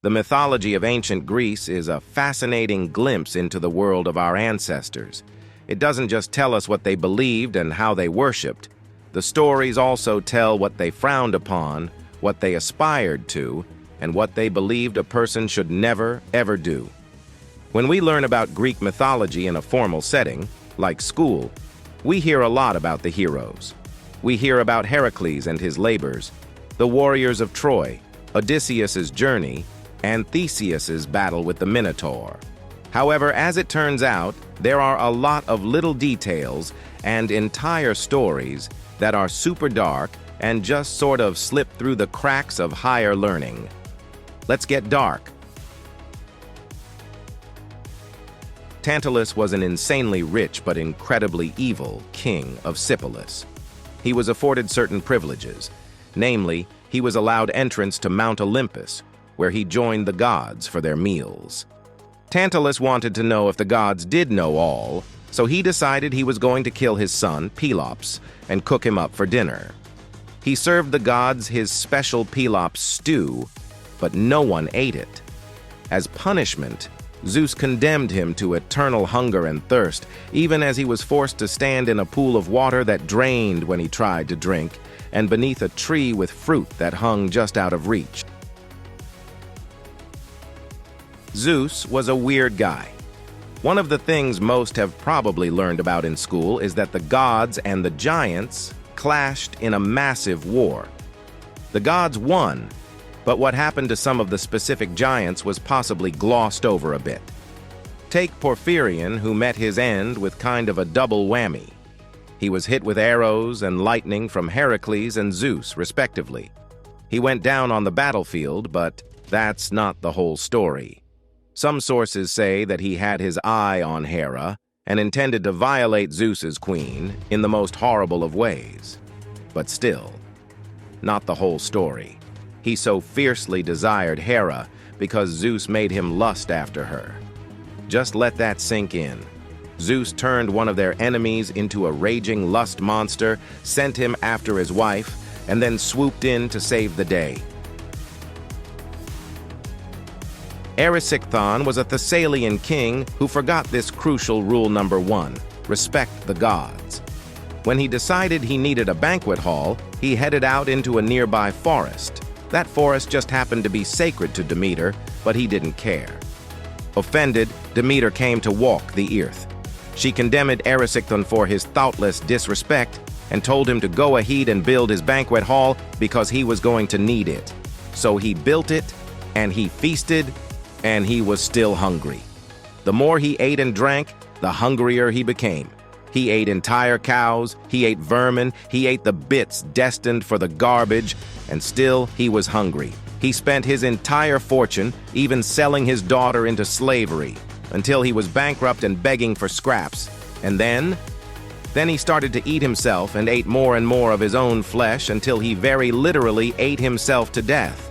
The mythology of ancient Greece is a fascinating glimpse into the world of our ancestors. It doesn't just tell us what they believed and how they worshipped. The stories also tell what they frowned upon, what they aspired to, and what they believed a person should never, ever do. When we learn about Greek mythology in a formal setting, like school, we hear a lot about the heroes. We hear about Herakles and his labors, the warriors of Troy, Odysseus's journey, and Theseus's battle with the Minotaur. However, as it turns out, there are a lot of little details and entire stories that are super dark and just sort of slip through the cracks of higher learning. Let's get dark. Tantalus was an insanely rich but incredibly evil king of Sipylus. He was afforded certain privileges. Namely, he was allowed entrance to Mount Olympus, where he joined the gods for their meals. Tantalus wanted to know if the gods did know all, so he decided he was going to kill his son, Pelops, and cook him up for dinner. He served the gods his special Pelops stew, but no one ate it. As punishment, Zeus condemned him to eternal hunger and thirst, even as he was forced to stand in a pool of water that drained when he tried to drink, and beneath a tree with fruit that hung just out of reach. Zeus was a weird guy. One of the things most have probably learned about in school is that the gods and the giants clashed in a massive war. The gods won, but what happened to some of the specific giants was possibly glossed over a bit. Take Porphyrion, who met his end with kind of a double whammy. He was hit with arrows and lightning from Herakles and Zeus, respectively. He went down on the battlefield, but that's not the whole story. Some sources say that he had his eye on Hera and intended to violate Zeus's queen in the most horrible of ways. But still, not the whole story. He so fiercely desired Hera because Zeus made him lust after her. Just let that sink in. Zeus turned one of their enemies into a raging lust monster, sent him after his wife, and then swooped in to save the day. Erysichthon was a Thessalian king who forgot this crucial rule number 1, respect the gods. When he decided he needed a banquet hall, he headed out into a nearby forest. That forest just happened to be sacred to Demeter, but he didn't care. Offended, Demeter came to walk the earth. She condemned Erysichthon for his thoughtless disrespect and told him to go ahead and build his banquet hall because he was going to need it. So he built it, and he feasted, and he was still hungry. The more he ate and drank, the hungrier he became. He ate entire cows, he ate vermin, he ate the bits destined for the garbage, and still he was hungry. He spent his entire fortune, even selling his daughter into slavery, until he was bankrupt and begging for scraps. And then he started to eat himself and ate more and more of his own flesh until he very literally ate himself to death.